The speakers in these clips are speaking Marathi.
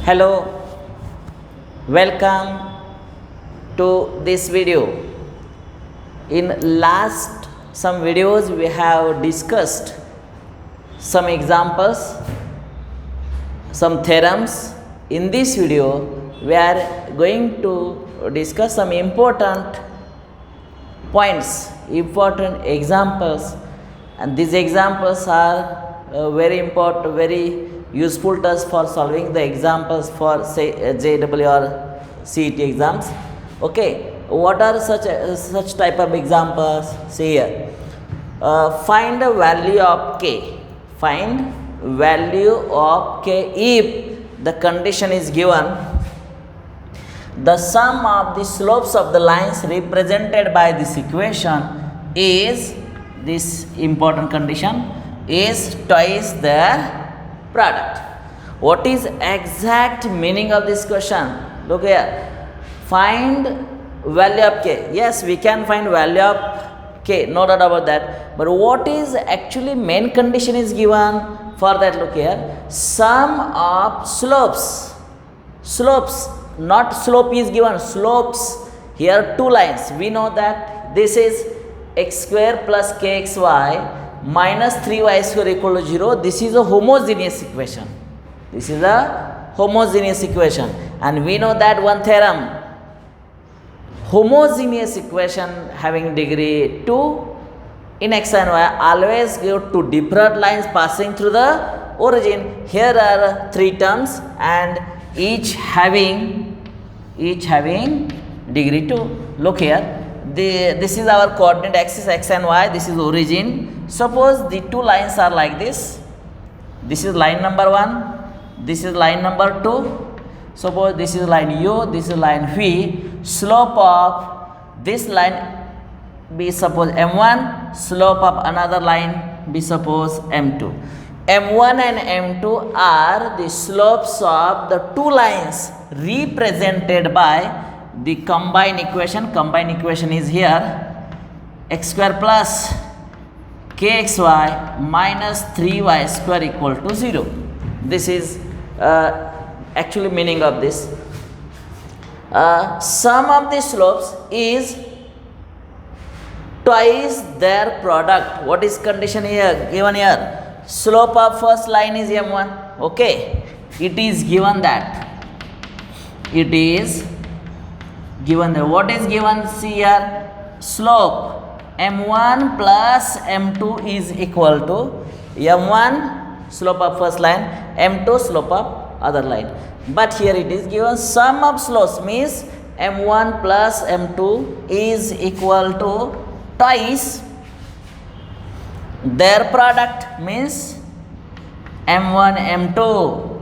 Hello, welcome to this video. In last some videos we have discussed some examples, some theorems. In this video we are going to discuss some important points, important examples, and these examples are very important, very useful to us for solving the examples for say JEE or CET exams. Okay, what are such type of examples? See here, find the value of k. Find value of k if the condition is given the sum of the slopes of the lines represented by this equation is, this important condition, is twice their product. What is exact meaning of this question? Look here, find value of k. Yes, we can find value of k, no doubt about that, but what is actually main condition is given? For that, look here, sum of slopes, not slope is given, slopes. Here two lines, we know that this is x square plus kxy minus 3y square equal to 0. This is a homogeneous equation. This is a homogeneous equation, and we know that one theorem, homogeneous equation having degree 2 in x and y always give two different lines passing through the origin. Here are three terms and each having degree 2. Look here, this is our coordinate axis x and y, this is origin. Suppose the two lines are like this. This is line number 1, this is line number 2. Suppose this is line u, this is line v. Slope of this line be suppose m1, slope of another line be suppose m2. m1 and m2 are the slopes of the two lines represented by the combined equation. Combined equation is here, x square plus kxy minus 3y square equal to 0. This is actually meaning of this. Sum of the slopes is twice their product. What is condition here given here? Slope of first line is m1. Okay, it is given that. It is given that. What is given? See here, slope m1 plus m2 is equal to m1 slope of first line, m2 slope of other line. But here it is given sum of slopes means m1 plus m2 is equal to twice their product means m1 m2.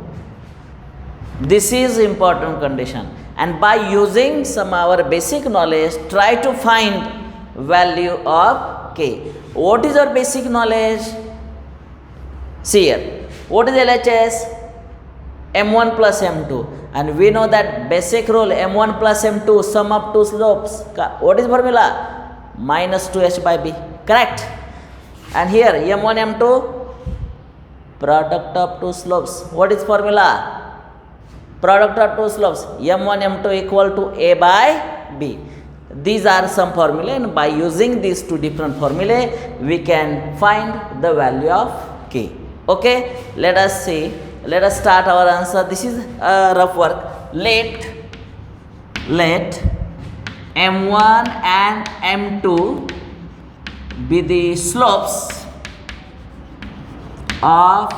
This is important condition, and by using some our basic knowledge try to find value of k. What is our basic knowledge? See here, what is LHS? m1 plus m2, and we know that basic rule m1 plus m2 sum of two slopes. What is formula? Minus 2h by b, correct? And here m1 m2 product of two slopes. What is formula? Product of two slopes m1 m2 equal to a by b. These are some formulae, and by using these two different formulae we can find the value of k. Okay, let us see, let us start our answer. This is a rough work. Let m1 and m2 be the slopes of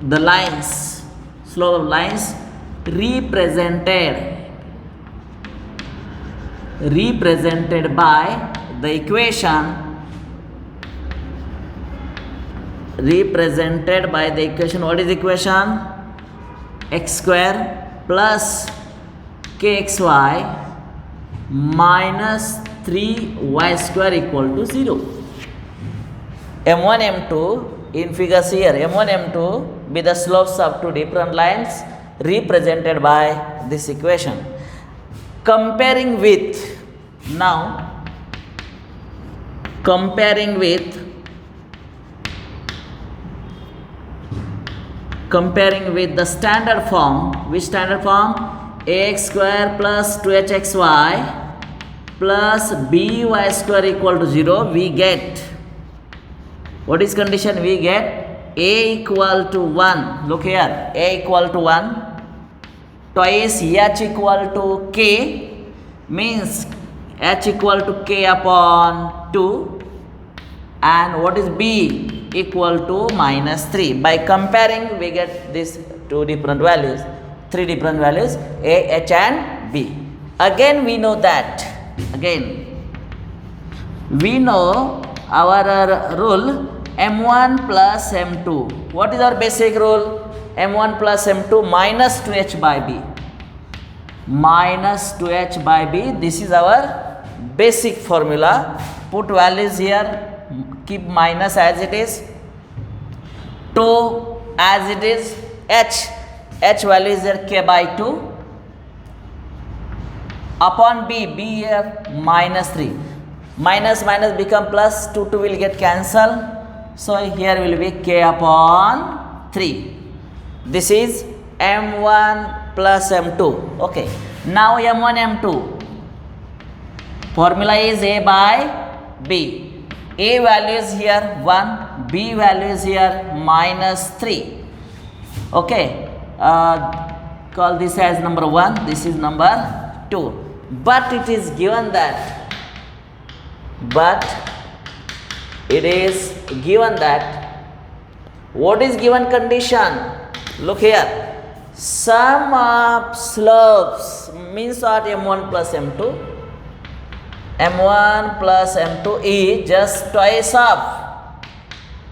the lines, slope of lines represented by the equation, what is equation? X square plus kxy minus 3y square equal to 0. m1 m2 in figures here, m1 m2 be the slopes of two different lines represented by this equation. Comparing with, now comparing with comparing with the standard form. Which standard form? Ax square plus 2hxy plus by square equal to 0. We get, what is condition? We get a equal to 1. Look here, a equal to 1 twice h equal to k, means h equal to k upon 2, and what is b equal to -3. By comparing, we get these two different values, three different values, a, h and b. Again we know that, we know our rule m1 plus m2. What is our basic rule? m1 plus m2 minus 2h by b. Minus 2h by b. This is our basic formula. Put values here. Keep minus as it is. 2 as it is. H value is there, k by 2. Upon b here -3. Minus become plus. 2 will get cancelled. So here will be k upon 3. This is m1 plus m2. Okay. Now m1, m2. Formula is a by b. A value is here 1. B value is here -3. Okay. Call this as number 1. This is number 2. But it is given that. What is given condition? Look here. Sum of slopes means what? m1 plus m2. m1 plus m2 is just twice of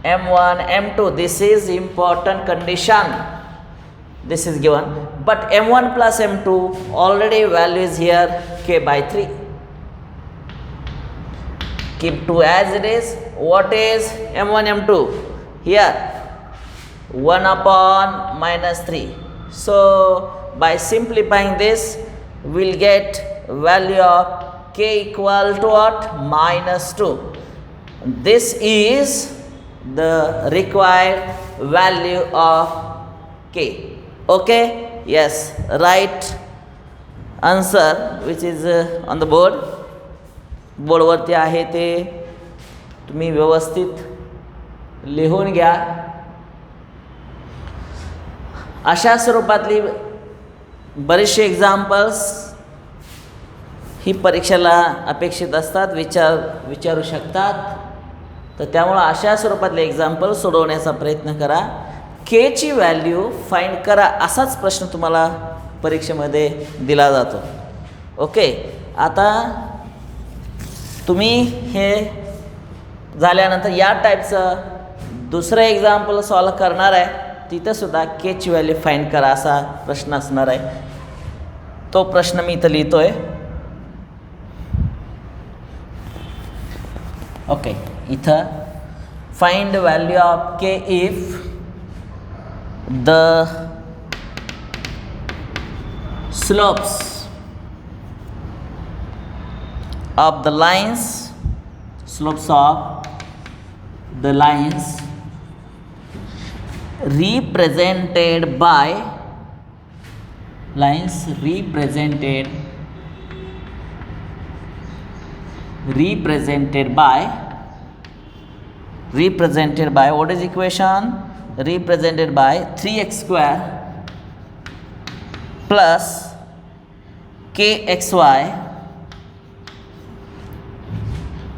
m1, m2. This is important condition. This is given. But m1 plus m2 already value is here k by 3. Keep 2 as it is. What is m1, m2? Here 1 upon -3. So by simplifying this, we'll get value of k equal to what? -2. This is the required value of k. Okay? Yes, right answer which is on the board. बोर्डवरती आहे ते तुम्ही व्यवस्थित लिहून घ्या. अशा स्वरूपातली बरेचसे एक्झाम्पल्स ही परीक्षेला अपेक्षित असतात, विचारू शकतात. तर त्यामुळं अशा स्वरूपातले एक्झाम्पल सोडवण्याचा प्रयत्न करा. के ची व्हॅल्यू फाइंड करा असाच प्रश्न तुम्हाला परीक्षेमध्ये दिला जातो. ओके. आता तुम्ही हे झाल्यानंतर या टाईपचं दुसरं एक्झाम्पल सॉल्व करणार आहे, तिथंसुद्धा के ची व्हॅल्यू फाइंड करा असा प्रश्न असणार आहे. तो प्रश्न मी इथं लिहितो आहे. ओके. इथं find value of K if the slopes of the lines represented by what is equation? Represented by 3x square plus kxy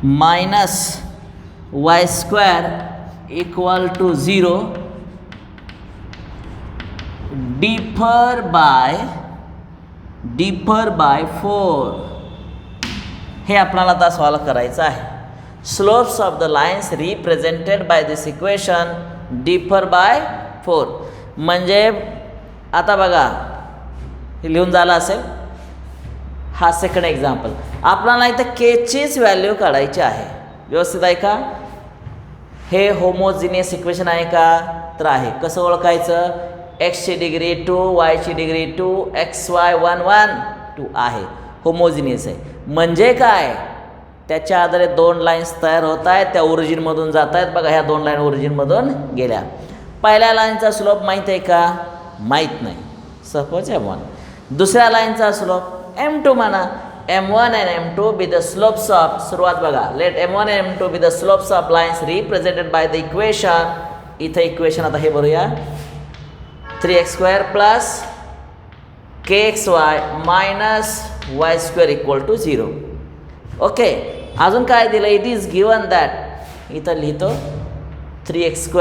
minus y square equal to 0 differ by 4. हे आपल्याला आता सॉल्व करायचं आहे. Slopes of the lines represented by this equation differ by 4. म्हणजे आता बघा हे लिहून झालं असेल. हा सेकंड एक्झाम्पल. आपल्याला इथं केचीच व्हॅल्यू काढायची आहे. व्यवस्थित आहे का? हे होमोजिनियस इक्वेशन आहे का? तर आहे. कसं ओळखायचं? एक्सची डिग्री 2, वायची डिग्री 2, XY 1 1 2 आहे. होमोजिनियस आहे. म्हणजे काय? त्याच्या आधारे दोन लाईन्स तयार होत आहेत, त्या ओरिजिनमधून जात आहेत. बघा ह्या दोन लाईन ओरिजिनमधून गेल्या. पहिल्या लाईनचा स्लोप माहीत आहे का? माहीत नाही. Suppose M1. दुसऱ्या लाईनचा स्लोप M2 म्हणा. M1 and M2 be the slopes of, सुरुवात बघा, let M1 and M2 be the slopes of lines represented by the equation. इथं इक्वेशन आता हे भरूया. 3x² plus kxy minus y² equal to 0. Okay. अजून काय दिलं? इट इज गिवन दॅट, इथं लिहितो 3x²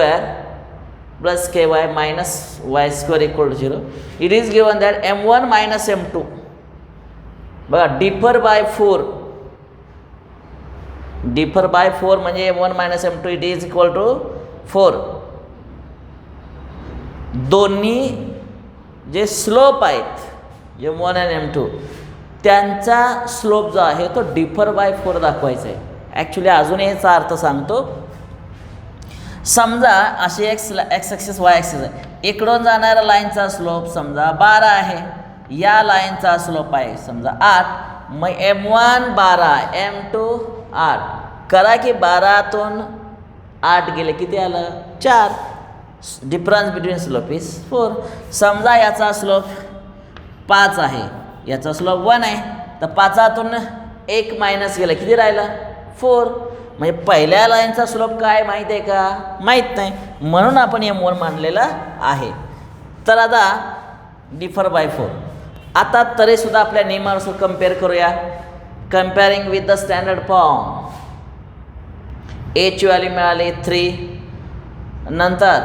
plus ky minus y² equal to 0. It is given that M1 minus M2 बघा डिफर बाय 4. डिफर बाय 4 म्हणजे M1 minus M2 it is equal to 4. दोन्ही जे स्लोप आहेत M1 आणि M2 त्यांचा स्लोप जो आहे तो डिफर बाय 4 दाखवायचा आहे. ॲक्च्युली अजून याचा अर्थ सांगतो. समजा अशी एक्स ॲक्सिस वाय ॲक्सिस आहे. इकडून जाणाऱ्या लाईनचा स्लोप समजा 12 आहे. या लाईनचा स्लोप आहे समजा 8. मग M1 12, M2 8. करा की 12तून 8 गेले किती आलं? 4. Difference between slope is 4. समजा याचा स्लोप 5 आहे, याचा स्लोप 1 आहे, तर 5तून 1 मायनस गेलं किती राहिलं? 4. म्हणजे पहिल्या लाईनचा स्लोप काय माहीत आहे का? माहीत नाही, म्हणून आपण M1 मानलेला आहे. तर आता डिफर बाय 4. आता तरीसुद्धा आपल्या नियमानुसार कम्पेअर करूया. Comparing with the standard form. H value मिळाली 3. नंतर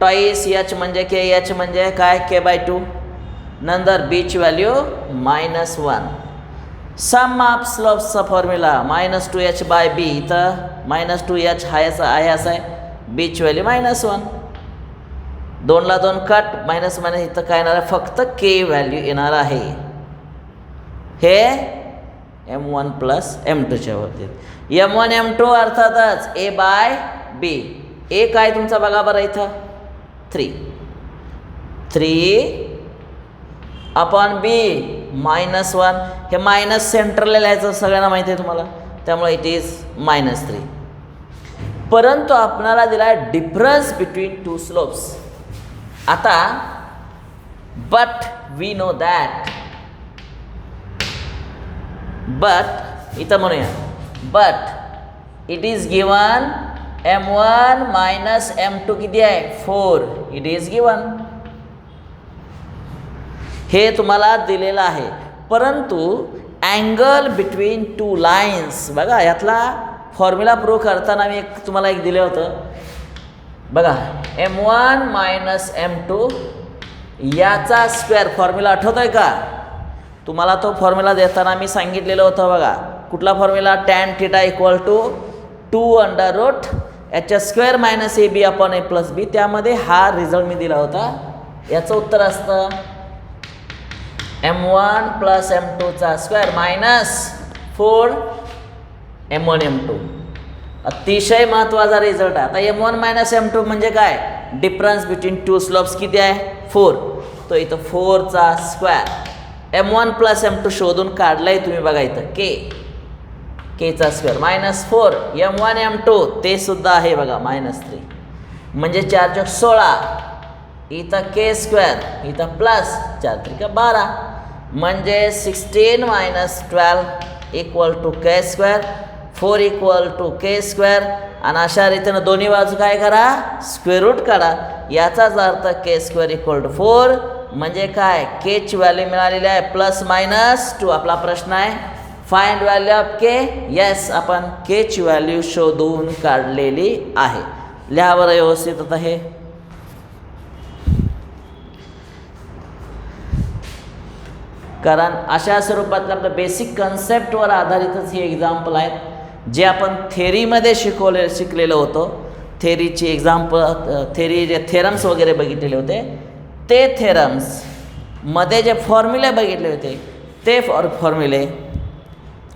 टॉईस एच म्हणजे के, एच म्हणजे काय? k/2. नंतर बीच व्हॅल्यू -1. सम ऑफ स्लोप्सचा फॉर्म्युला -2h/b. इथं -2h आहे असं आहे. Beach value -1. 2 ला 2 कट, मायनस मायनस इथं काय येणार आहे? फक्त के व्हॅल्यू येणार आहे. हे M1 प्लस M2च्या वरती. M1 M2 अर्थातच a/b. ए काय तुमचा बघा बरं इथं 3 अपॉन b -1. हे मायनस सेंटरला लिहायचं सगळ्यांना माहिती आहे तुम्हाला, त्यामुळे इट इज -3. परंतु आपल्याला दिला आहे डिफरन्स बिटवीन 2 स्लोप्स. आता but we know that, but इथं म्हणूया, but it is given M1 minus M2 किती आहे? 4. इट इज गिवन, हे तुम्हाला दिलेलं आहे. परंतु अँगल बिटवीन 2 लाईन्स बघा, यातला फॉर्म्युला प्रूव्ह करताना मी तुम्हाला एक दिलं होतं बघा. M1 मायनस M2 याचा स्क्वेअर फॉर्म्युला आठवतोय का तुम्हाला? तो फॉर्म्युला देताना मी सांगितलेलं होतं बघा. कुठला formula? tan θ equal to 2√h² - ab upon a plus b. त्यामध्ये हा रिझल्ट मी दिला होता. याचं उत्तर असतं M1 plus M2चा square -4 M1 M2. अतिशय महत्त्वाचा रिझल्ट आहे. आता M1 मायनस M2 म्हणजे काय? डिफरन्स बिटवीन 2 स्लोप्स किती आहे? 4. तो इथं 4चा स्क्वेअर. M1 प्लस M2 शोधून काढलाय तुम्ही बघा इथं केचा स्क्वेअर -4. M1 M2 ते सुद्धा आहे बघा -3. म्हणजे 4 × 16. इथं k², इथं प्लस 4 × 3 = 12. म्हणजे 16 - 12 equal to k². 4 equal to k². आणि अशा रीतीनं दोन्ही बाजू काय करा? स्क्वेअर रूट काढा. याचाच अर्थ k² इक्वल टू 4. म्हणजे काय? केची व्हॅल्यू मिळालेली आहे +- 2. आपला प्रश्न आहे find value of K. Yes, आपण केची व्हॅल्यू शोधून काढलेली आहे. लिहावर व्यवस्थित आता हे. कारण अशा स्वरूपातलं आपलं बेसिक कन्सेप्टवर आधारितच हे एक्झाम्पल आहेत, जे आपण थेरीमध्ये शिकलेलं होतं. थेरीची एक्झाम्पल, थेरी जे थेरम्स वगैरे बघितलेले होते, ते थेरम्समध्ये जे फॉर्म्युले बघितले होते ते फॉर्म्युले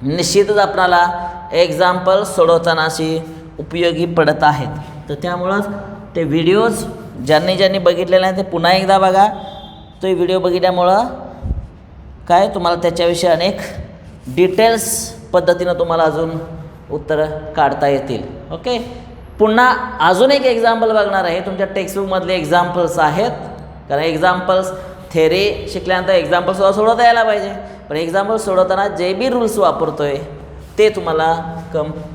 निश्चितच आपणाला एक्झाम्पल सोडवताना अशी उपयोगी पडत आहेत. तर त्यामुळंच ते व्हिडिओज ज्यांनी बघितलेले आहेत ते पुन्हा एकदा बघा. तो व्हिडिओ बघितल्यामुळं काय तुम्हाला त्याच्याविषयी अनेक डिटेल्स पद्धतीनं तुम्हाला अजून उत्तरं काढता येतील. ओके, पुन्हा अजून एक एक्झाम्पल बघणार आहे. तुमच्या टेक्स्टबुकमधले एक्झाम्पल्स आहेत, कारण एक्झाम्पल्स थेरी शिकल्यानंतर एक्झाम्पल्ससुद्धा सोडवता यायला पाहिजे. पण एक्झाम्पल सोडवताना जे बी रूल्स वापरतो आहे ते तुम्हाला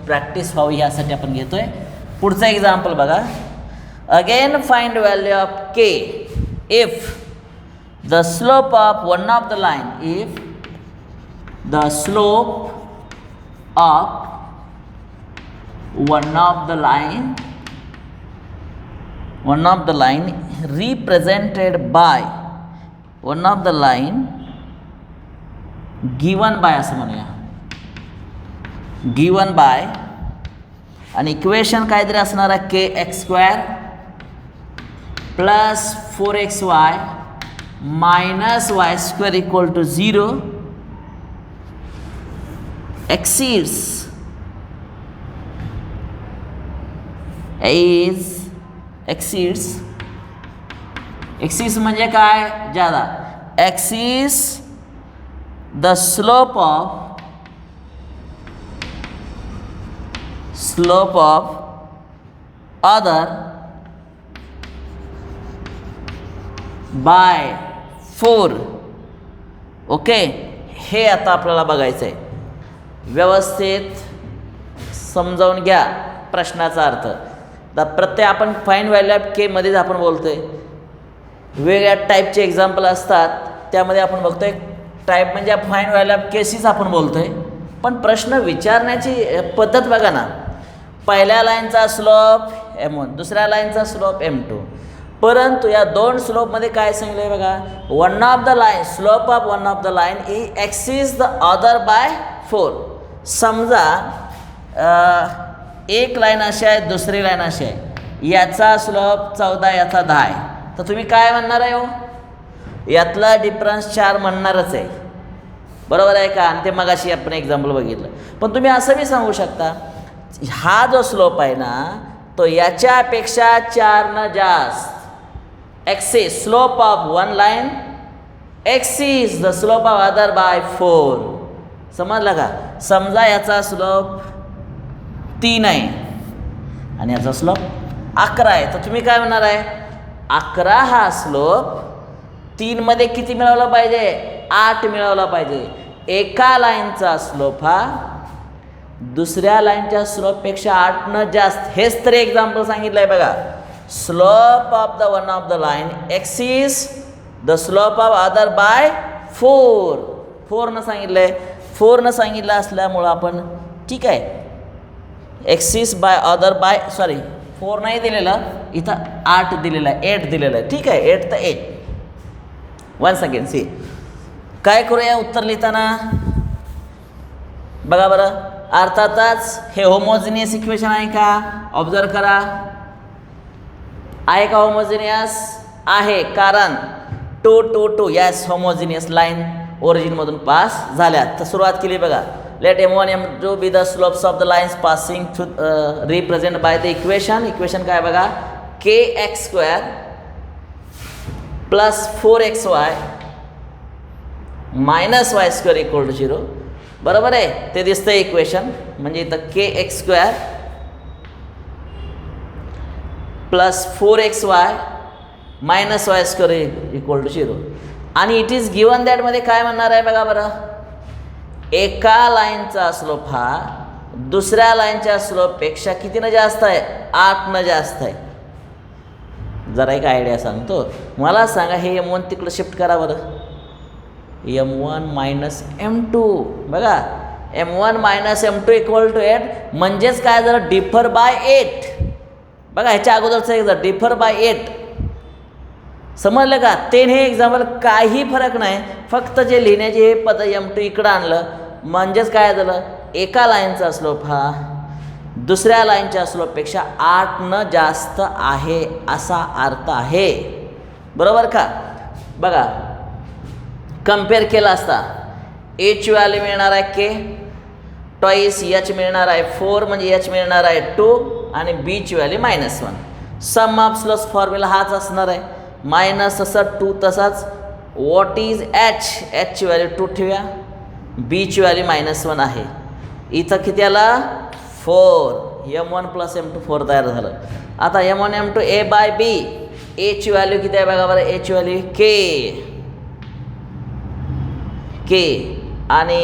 प्रॅक्टिस व्हावी यासाठी आपण घेतो आहे. पुढचं एक्झाम्पल बघा. Again find value of K if the slope of one of the line, if the slope of one of the line represented by one of the line given by असं म्हणूया, given by आणि इक्वेशन काहीतरी असणार आहे k x square plus 4xy minus y square equal to 0 exceeds म्हणजे काय, ज्यादा. exceeds the slope of other by 4. Okay, हे आता आपल्याला बघायचं आहे. व्यवस्थित समजावून घ्या प्रश्नाचा अर्थ. प्रत्येक आपण फाईंड व्हॅल्यू ऑफ के मध्येच आपण बोलतोय. वेगवेगळ्या टाईपचे एक्झाम्पल असतात, त्यामध्ये आपण बघतोय टाईप म्हणजे फाईंड व्हॅल्यू ऑफ केसीच आपण बोलतोय. पण प्रश्न विचारण्याची पद्धत बघा ना. पहिल्या लाईनचा स्लोप m1, दुसऱ्या लाईनचा स्लोप m2. परंतु या दोन स्लोपमध्ये काय सांगितलं आहे बघा. One of the line, slope of one of the line exceeds the other by 4. समजा एक लाईन अशी आहे, दुसरी लाईन अशी आहे, याचा स्लोप 14, याचा 10 आहे. तर तुम्ही काय म्हणणार आहे हो, यातला डिफरन्स 4 म्हणणारच आहे, बरोबर आहे का. आणि ते मगाशी आपण एक्झाम्पल बघितलं. पण तुम्ही असं बी सांगू शकता, हा जो स्लोप आहे ना तो याच्यापेक्षा 4 जास्त. Exceeds slope of one line exceeds the slope of other by 4. समजलं का. समजा याचा स्लोप 3 आहे आणि याचा स्लोप 11 आहे, तर तुम्ही काय म्हणणार आहे, 11 हा स्लोप 3 मध्ये किती मिळवला पाहिजे, 8 मिळवला पाहिजे. एका लाईनचा स्लोप हा दुसऱ्या लाईनच्या स्लोपपेक्षा 8 जास्त. हेच तरी एक्झाम्पल सांगितलं आहे बघा. Slope of the one of the line exceeds the slope of other by 4. 4 न सांगितलं आहे. 4 न सांगितलं असल्यामुळं आपण ठीक आहे, एक्सीस बाय अदर बाय 4 नाही दिलेलं, इथं 8 दिलेलं आहे, 8 दिलेलं आहे. ठीक आहे, 8 तर 8. वन्स अगेन सी, काय करूया उत्तर लिहिताना बघा बरं. अर्थातच हे होमोजिनियस इक्वेशन आहे का, ऑब्झर्व करा. आहे का होमोजिनियस, आहे, कारण 2 2 2 यस होमोजिनियस लाईन ओरिजिनमधून पास झाल्या. तर सुरुवात केली बघा. Let m1 m2 be the slopes of the lines passing through represented by the equation. Equation काय बघा, kx square plus 4xy minus y square equal to 0. बरोबर आहे, ते दिसतंय इक्वेशन. म्हणजे इथं kx square plus 4xy minus y square equal to 0. आणि इट इज गिवन दॅट मध्ये काय म्हणणार आहे बघा बरं. एका लाईनचा स्लोप हा दुसऱ्या लाईनच्या स्लोपपेक्षा कितीनं जास्त आहे, 8 जास्त आहे. जरा एक आयडिया सांगतो, मला सांगा हे m1 तिकडं शिफ्ट करा बरं. m1 मायनस m2 बघा, m1 minus m2 equal to 8. म्हणजेच काय झालं, डिफर बाय 8. बघा ह्याच्या अगोदरचं एक झालं डिफर बाय 8. समजलं का. ते हे एक्झाम्पल काही फरक नाही, फक्त जे लिहिण्याचे हे पद m2 इकडं आणलं. म्हणजेच काय झालं, एका लाईनचा स्लोप हा दुसऱ्या लाईनच्या स्लोपपेक्षा 8 जास्त आहे असा अर्थ आहे. बरोबर का. बघा कम्पेअर केला असता एच व्हॅल्यू मिळणार आहे के, टॉईस एच मिळणार आहे 4, म्हणजे एच मिळणार आहे 2 आणि बीची value -1. Sum of slopes formula हाच असणार आहे. मायनस असं 2 तसाच. व्हॉट इज एच, एचची व्हॅल्यू 2 ठेवूया, बीची व्हॅल्यू -1 आहे. इथं किती आला 4. M1 प्लस M2 4 तयार झालं. आता M1 M2 A by B, Aची व्हॅल्यू किती आहे बघा बरं. Aची व्हॅल्यू K आणि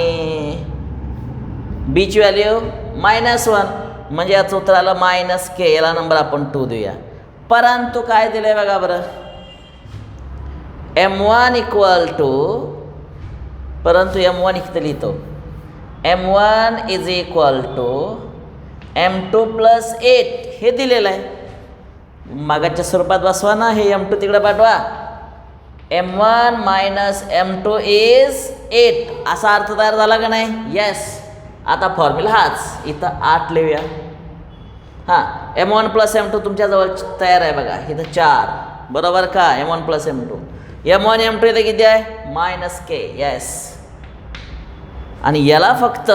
Bची व्हॅल्यू -1, म्हणजे याचं उत्तर आलं -K. याला नंबर आपण 2 देऊया. परंतु काय दिलं आहे बघा बरं. M1 इक्वल टू, परंतु M1 इथं लिहितो, M1 is equal to M2 plus 8 हे दिलेलं आहे. मागाच्या स्वरूपात बसवा ना, हे M2 तिकडे पाठवा. M1 मायनस M2 इज 8 असा अर्थ तयार झाला का नाही. येस. आता फॉर्म्युला हाच, इथं 8 लिहूया. हां, M1 प्लस M2 तुमच्याजवळ तयार आहे बघा, इथं 4 बरोबर का. M1 plus M2, M1 M2 इथं किती आहे -K. येस. आणि याला फक्त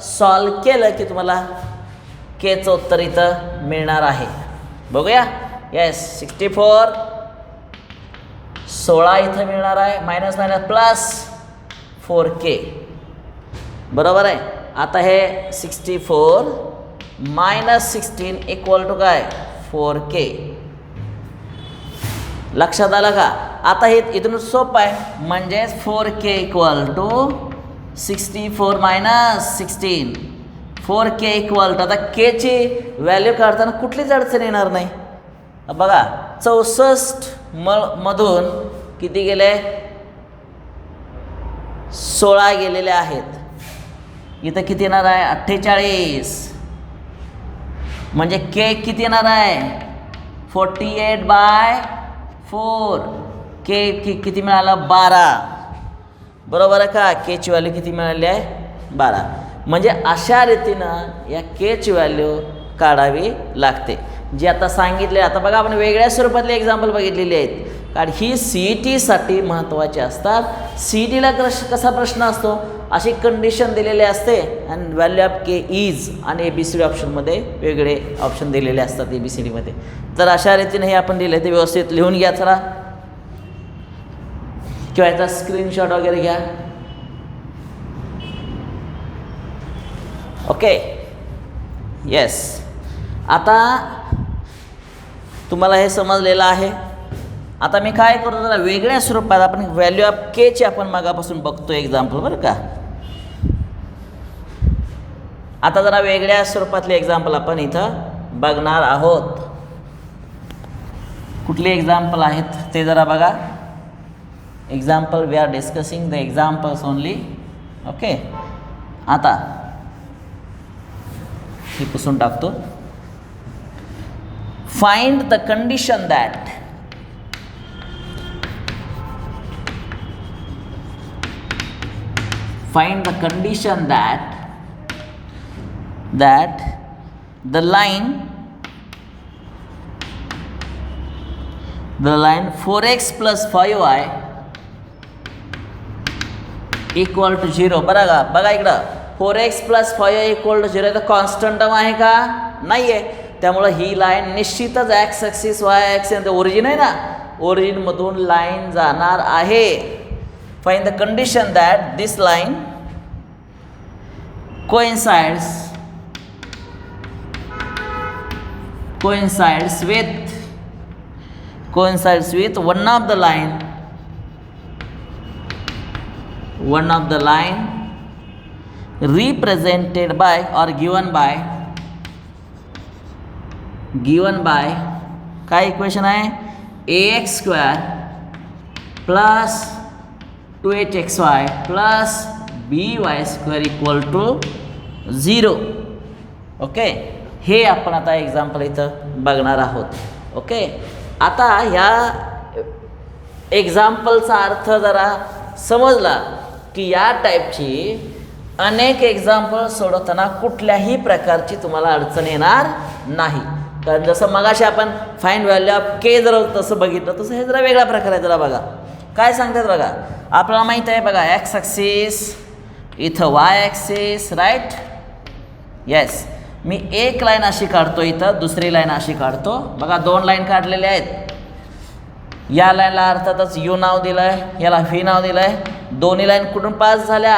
सॉल्व केलं की तुम्हाला Kचं उत्तर इथं मिळणार आहे. बघूया. येस, 64 16 इथं मिळणार आहे, मायनस प्लस 4K बरोबर आहे. आता हे 64 -16 इक्वल टू काय 4K. लक्षात आलं का. आता हे इथून सोपं आहे, म्हणजे 4K equal to 64 - 16, 4K equal to. आता Kची व्हॅल्यू काढताना कुठलीच अडचण येणार नाही. बघा 64 मधून किती गेले 16 गेलेले आहेत. इथं किती येणार आहे 48, म्हणजे K किती येणार आहे 48/4. K किती मिळालं 12 बरोबर आहे का. Kची व्हॅल्यू किती मिळाली आहे 12. म्हणजे अशा रीतीनं या Kची व्हॅल्यू काढावी लागते, जी आता सांगितले. आता बघा आपण वेगळ्या स्वरूपातले एक्झाम्पल बघितलेले आहेत, कारण ही CETसाठी महत्त्वाची असतात. CETला कसा प्रश्न असतो, अशी कंडिशन दिलेली असते आणि व्हॅल्यू ऑफ K इज आणि ABCD ऑप्शनमध्ये वेगळे ऑप्शन दिलेले असतात ABCDमध्ये. तर अशा रीतीने हे आपण दिले, ते व्यवस्थित लिहून घ्या चला, किंवा याचा स्क्रीनशॉट वगैरे घ्या. ओके. येस. आता तुम्हाला हे समजलेलं आहे. आता मी काय करतो, जरा वेगळ्या स्वरूपात आपण व्हॅल्यू ऑफ Kची आपण मागापासून बघतो एक्झाम्पल बरं का. आता जरा वेगळ्या स्वरूपातले एक्झाम्पल आपण इथं बघणार आहोत. कुठले एक्झाम्पल आहेत ते जरा बघा. Example we are discussing the examples only. Okay. आता हे पुसून टाकतो. Find the condition that find the condition that the line 4x plus 5y equal to 0. बघा इकडं 4x plus 5y equal to 0 तर कॉन्स्टंट टर्म आहे का नाही आहे. त्यामुळं ही लाईन निश्चितच x axis y axis origin आहे ना, ओरिजिनमधून लाईन जाणार आहे. Find the condition that this line coincides with one of the line represented by or given by काय इक्वेशन आहे ax² plus 2hxy plus by² equal to 0. Okay. हे आपण आता एक्झाम्पल इथं बघणार आहोत. ओके. आता ह्या एक्झाम्पलचा अर्थ जरा समजला की या टाईपची अनेक एक्झाम्पल सोडवताना कुठल्याही प्रकारची तुम्हाला अडचण येणार नाही. कारण जसं मगाशी आपण फाइंड व्हॅल्यू ऑफ K जर तसं बघितलं, तसं हे जरा वेगळा प्रकार आहे. जरा बघा काय सांगतात बघा. आपल्याला माहीत आहे बघा x ॲक्सिस, इथं y ॲक्सिस, राईट. येस. मी एक लाईन अशी काढतो, इथं दुसरी लाईन अशी काढतो. बघा 2 लाईन काढलेल्या आहेत. या लाईनला अर्थातच U नाव दिलं आहे, याला V नाव दिलं आहे. दोन्ही लाईन कुठून पास झाल्या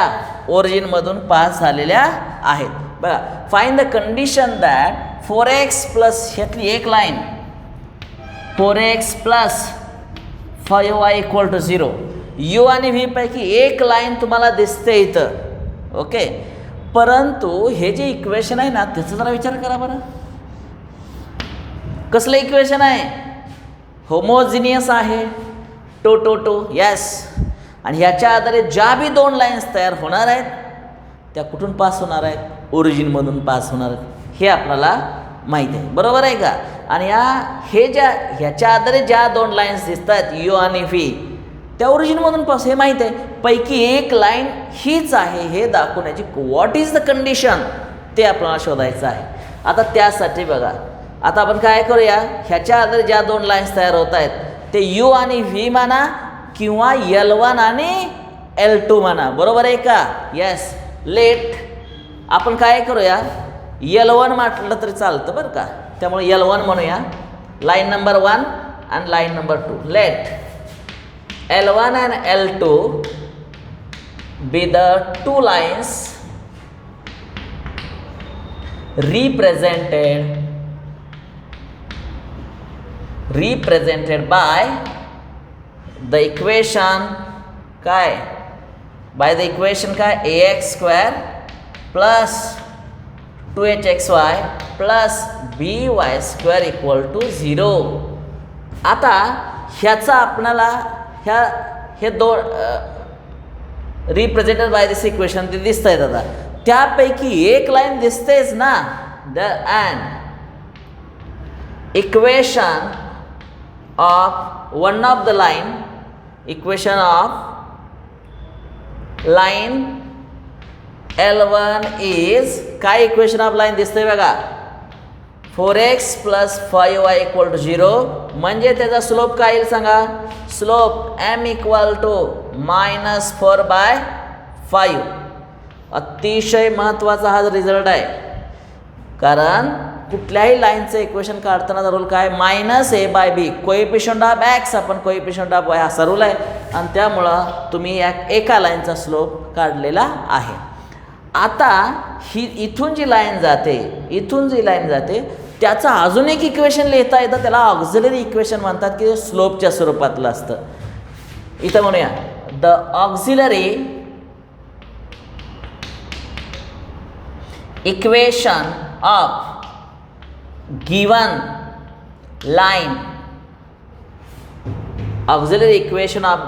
ओरिजिनमधून पास झालेल्या आहेत. बघा find the condition that 4x plus ह्यातली एक line 4x plus 5y equal to 0. U आणि व्ही पैकी एक लाईन तुम्हाला दिसते इथं. ओके, परंतु हे जे इक्वेशन आहे ना त्याचा जरा विचार करा बरं. कसलं इक्वेशन आहे? होमोजिनियस आहे. To yes. आणि ह्याच्या आधारे ज्या बी दोन लाईन्स तयार होणार आहेत त्या कुठून पास होणार आहेत? ओरिजिनमधून पास होणार आहेत. हे आपल्याला माहीत आहे, बरोबर आहे का? आणि ह्याच्या आधारे ज्या दोन लाईन्स दिसत आहेत यू आणि व्ही त्या ओरिजिनमधून पास, हे माहीत आहे. पैकी एक लाईन हीच आहे हे दाखवण्याची व्हॉट इज द कंडिशन ते आपल्याला शोधायचं आहे. आता त्यासाठी बघा, आता आपण काय करूया, ह्याच्या आधारे ज्या दोन लाईन्स तयार होत आहेत ते यू आणि व्ही म्हणा किंवा L1 आणि L2 म्हणा, बरोबर आहे का? येस. लेट आपण काय करूया, L1 म्हटलं तरी चालतं बरं का, त्यामुळे L1 म्हणूया. लाईन नंबर 1 आणि line number 2. Let L1 and L2 be the two lines represented by the equation काय, by the equation काय, ax square plus 2hxy plus by square equal to 0. आता ह्याचा आपल्याला हे दोन रिप्रेझेंटेड बाय दिस इक्वेशन ते दिसत आहेत. आता त्यापैकी एक लाईन दिसतेच ना. The and equation of one of the line, equation of line L1 is काय, इक्वेशन ऑफ लाईन दिसतंय बघा, 4x plus 5y equal to 0. म्हणजे त्याचा स्लोप काय येईल सांगा? Slope m equal to -4/5. अतिशय महत्त्वाचा हा रिझल्ट आहे, कारण कुठल्याही लाईनचं इक्वेशन काढताना रूल काय, -a/b. कोएफिशियंट ऑफ x आपण कोएफिशियंट ऑफ y असा रूल आहे, आणि त्यामुळं तुम्ही एका लाईनचा स्लोप काढलेला आहे. आता इथून जी लाईन जाते त्याचं अजून एक इक्वेशन लिहिता येतं, त्याला ऑक्झिलरी इक्वेशन म्हणतात, की स्लोपच्या स्वरूपातलं असतं. इथं म्हणूया the auxiliary equation of given line, auxiliary equation of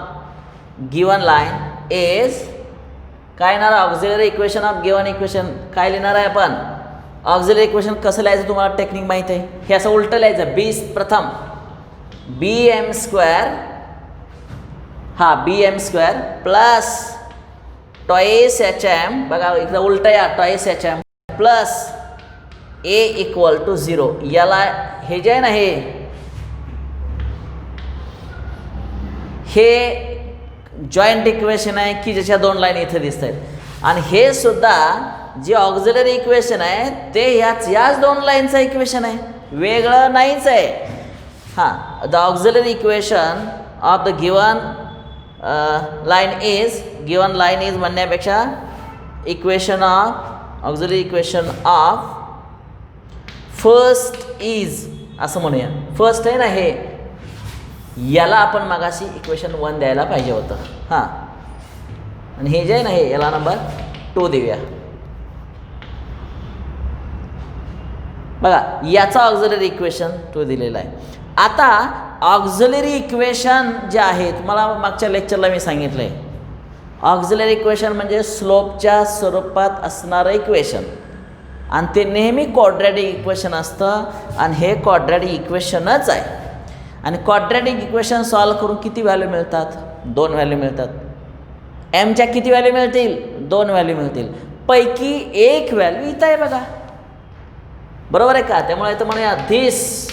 given line is काय येणार? Auxiliary equation of given equation काय लिहिणार आहे आपण? ऑक्झिलरी इक्वेशन कसं लिहायचं तुम्हाला टेक्निक माहीत आहे. हे असं उलटं लिहायचं. प्रथम bm square plus twice HM, बघा इकडं उलटं या, twice HM plus a equal to 0. याला हे जे आहे ना हे जॉईंट इक्वेशन आहे की ज्याच्या दोन लाईन इथे दिसत आहेत. आणि हे सुद्धा जे ऑक्झिलरी इक्वेशन आहे ते याच दोन लाईनचं इक्वेशन आहे, वेगळं नाहीच आहे. हां, the auxiliary equation of the given line is म्हणण्यापेक्षा equation of auxiliary equation of first is असं म्हणूया. फर्स्ट आहे ना हे, याला आपण मागाशी इक्वेशन 1 द्यायला पाहिजे होतं. हां, आणि हे जे आहे ना हे याला नंबर 2 देऊया. बघा याचा ऑक्झिलरी इक्वेशन 2 दिलेला आहे. आता ऑक्झिलरी इक्वेशन जे आहे तुम्हाला मागच्या लेक्चरला मी सांगितलं आहे, ऑक्झिलरी इक्वेशन म्हणजे स्लोपच्या स्वरूपात असणारं इक्वेशन, आणि ते नेहमी क्वाड्रॅटिक इक्वेशन असतं, आणि हे क्वाड्रॅटिक इक्वेशनच आहे. आणि क्वाड्रॅटिक इक्वेशन सॉल्व करून किती व्हॅल्यू मिळतात? 2 व्हॅल्यू मिळतात. एमच्या किती व्हॅल्यू मिळतील? 2 व्हॅल्यू मिळतील. पैकी एक व्हॅल्यू इथं आहे बघा, बरोबर आहे का? त्यामुळे इथं म्हणूया this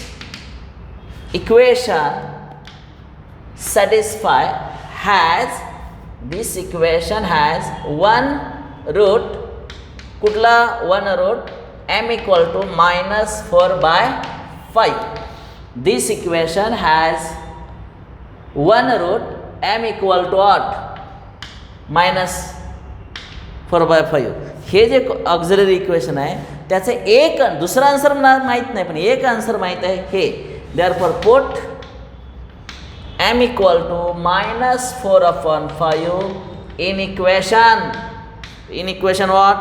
equation this equation has 1 root. कुठला 1 root? m equal to -4/5. This equation has 1 root m equal to what? -4/5. हे जे ऑक्झिलरी इक्वेशन आहे त्याचे एक दुसरा आन्सर मला माहीत नाही, पण एक आन्सर माहीत आहे हे. Therefore put m equal to -4/5 in equation what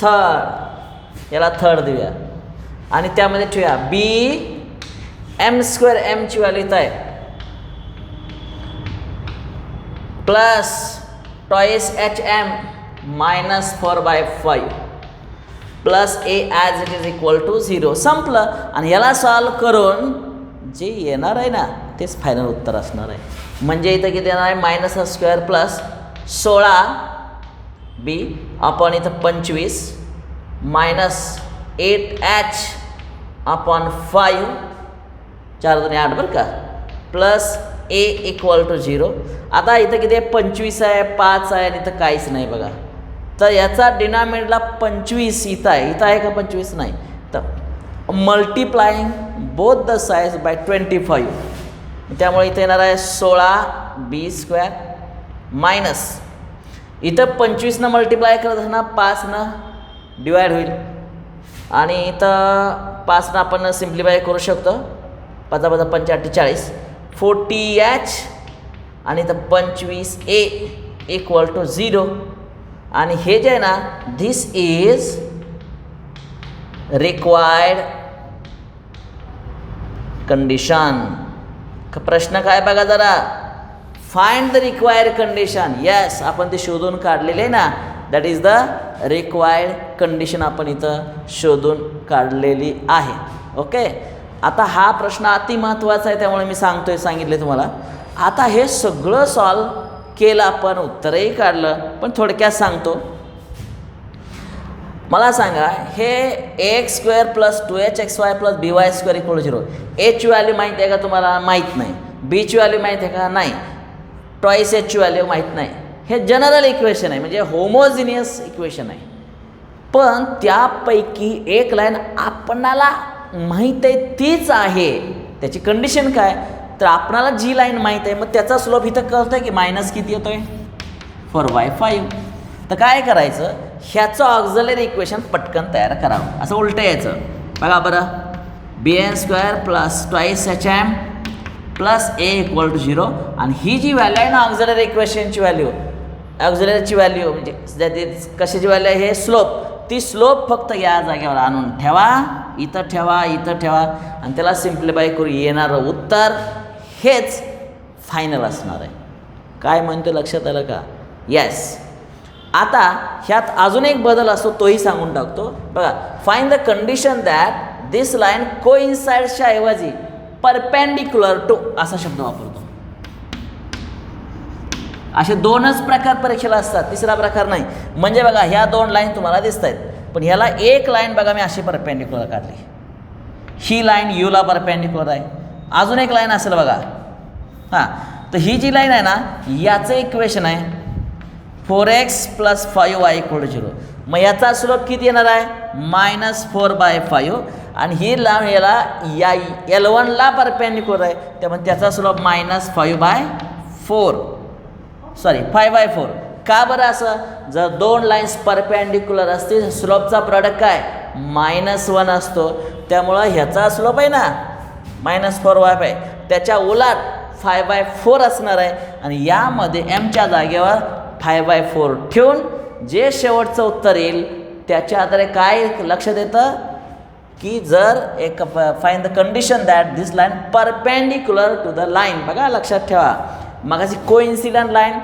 third. याला थर्ड देऊया आणि त्यामध्ये ठेवूया b m² m ची व्हॅल्यू येत आहे plus twice hm -4/5 plus a as it is equal to 0. संपलं. आणि याला सॉल्व करून जे येणार आहे ना तेच फायनल उत्तर असणार आहे. म्हणजे इथं किती येणार आहे -² प्लस 16b आपण इथं 25 -8h अपॉन 5 4 2 8 बरं का प्लस a इक्वल टू 0. आता इथं किती आहे 25 आहे 5 आहे आणि इथं काहीच नाही बघा. तर याचा डिनॉमिनेटरला 25 इथं आहे का 25 नाही. तर मल्टिप्लाइंग बोथ द साइज बाय 25. त्यामुळे इथे येणार आहे 16b² मायनस इथं 25नं मल्टिप्लाय करत असताना 5नं डिवाईड होईल आणि इथं 5नं आपण सिम्प्लिफाय करू शकतो. 5 × 5 = 40 40h आणि इथं 25a इक्वल टू 0. आणि हे जे आहे ना धिस इज रिक्वायर्ड कंडिशन. प्रश्न काय बघा जरा, find the required condition. Yes आपण ते शोधून काढलेले ना, that is the required condition आपण इथं शोधून काढलेली आहे. ओके. आता हा प्रश्न अति महत्त्वाचा आहे त्यामुळे मी सांगितले तुम्हाला. आता हे सगळं सॉल्व केलं आपण, उत्तरही काढलं, पण थोडक्यात सांगतो. मला सांगा हे ax² plus 2hxy plus by² equal 0. एची व्हॅल्यू माहीत आहे का तुम्हाला? माहीत नाही. बीची व्हॅल्यू माहीत आहे का? नाही. टॉईस एचची व्हॅल्यू माहीत नाही. हे जनरल इक्वेशन आहे म्हणजे होमोजिनियस इक्वेशन आहे. पण त्यापैकी एक लाईन आपणाला माहीत आहे तीच आहे. त्याची कंडिशन काय? तर आपणाला जी लाईन माहीत आहे मग त्याचा स्लोप इथं कळतं आहे की मायनस किती येतो आहे 4/5. तर काय करायचं, ह्याचं ऑक्झिलरी इक्वेशन पटकन तयार करावं. असं उलटं यायचं बघा बरं. bn² plus twice hm plus a equal to 0. आणि ही जी व्हॅल्यू आहे ना ऑक्झिलरी इक्वेशनची व्हॅल्यू, ऑक्झिलरीची व्हॅल्यू म्हणजे कशाची व्हॅल्यू आहे? हे स्लोप. ती स्लोप फक्त या जागेवर आणून ठेवा, इथं ठेवा, इथं ठेवा आणि त्याला सिम्प्लिफाय करून येणारं उत्तर हेच फायनल असणार आहे. काय म्हणतो लक्षात आलं का? येस. आता ह्यात अजून एक बदल असतो तोही सांगून टाकतो बघा. Find the condition that this line कोइन्साइड्सच्या ऐवजी परपेंडिक्युलर टू असा शब्द वापरतो. असे दोनच प्रकार परीक्षेला असतात, तिसरा प्रकार नाही. म्हणजे बघा ह्या दोन लाईन तुम्हाला दिसत आहेत पण ह्याला एक लाईन बघा मी अशी परपेंडिक्युलर काढली. ही लाईन यूला परपेंडिक्युलर आहे. अजून एक लाईन असेल बघा. हां, तर ही जी लाईन आहे ना याचं इक्वेशन आहे 4x plus 5y equal to 0. मग याचा स्लोप किती येणार आहे? -4/5. आणि ही लाईन याला या L1ला परपेंडिक्युलर आहे त्यामुळे त्याचा स्लोप -5/4. का बरं असं? जर दोन लाईन्स परपेंडिक्युलर असतील स्लोपचा प्रॉडक्ट काय -1 असतो. त्यामुळं ह्याचा स्लोप आहे ना -4/5 त्याच्या उलट 5/4 असणार आहे. आणि यामध्ये mच्या जागेवर 5/4 ठेवून जे शेवटचं उत्तर येईल त्याच्या आधारे काय लक्षात येतं की जर एक find the condition that this line perpendicular to the line. बघा लक्षात ठेवा मगाशी कोइन्सिडंट लाईन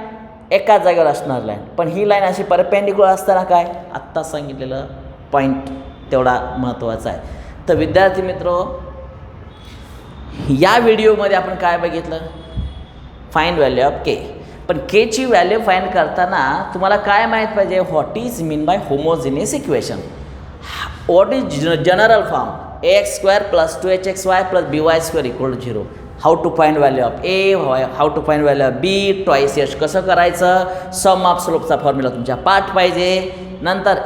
एकाच जागेवर असणार लाईन, पण ही लाईन अशी परपेंडिक्युलर असताना काय आत्ता सांगितलेलं पॉईंट तेवढा महत्त्वाचा आहे. तर विद्यार्थी मित्रो या व्हिडिओमध्ये आपण काय बघितलं? Find value of k. पण केची व्हॅल्यू फाइंड करताना तुम्हाला काय माहीत पाहिजे? What is mean by homogeneous equation. What is general form ax² plus 2hxy plus by² equal to 0. How to find value of a, how to find value of b, twice h कसं करायचं, सम ऑफ स्लोपचा फॉर्म्युला तुमच्या पाठ पाहिजे. नंतर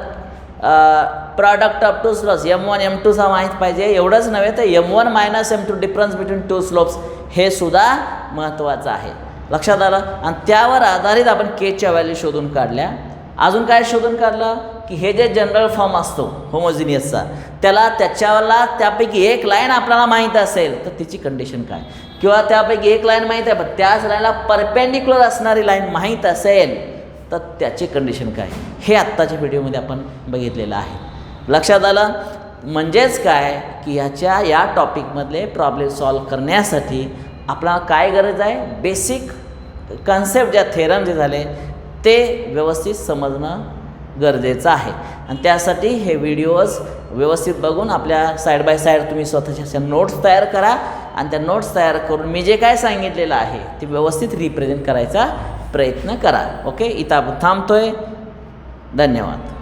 product of two slopes m1 m2चा माहीत पाहिजे. एवढंच नव्हे तर m1 - m2 difference between two slopes हे सुद्धा महत्त्वाचं आहे. लक्षात आलं? आणि त्यावर आधारित आपण केच्या व्हॅल्यू शोधून काढल्या. अजून काय शोधून काढलं? की हे जे जनरल फॉर्म असतो होमोजिनियसचा, त्याला त्यापैकी एक लाईन आपल्याला माहीत असेल तर त्याची कंडिशन काय, किंवा त्यापैकी एक लाईन माहीत आहे पण त्याच लाईनला परपेंडिक्युलर असणारी लाईन माहीत असेल तर त्याची कंडिशन काय, हे आत्ताच्या व्हिडिओमध्ये आपण बघितलेलं आहे. लक्षात आलं? म्हणजेच काय की या टॉपिकमधले प्रॉब्लेम सॉल्व करण्यासाठी आपल्याला काय गरज आहे, बेसिक कन्सेप्ट ज्या थेरम जे झाले ते व्यवस्थित समजणं गरजेचं आहे. आणि त्यासाठी हे व्हिडिओज व्यवस्थित बघून आपल्या साईड बाय साईड तुम्ही स्वतःच्या अशा नोट्स तयार करा आणि त्या नोट्स तयार करून मी जे काय सांगितलेलं आहे ते व्यवस्थित रिप्रेझेंट करायचा प्रयत्न करा. ओके, इथं आपण थांबतोय. धन्यवाद.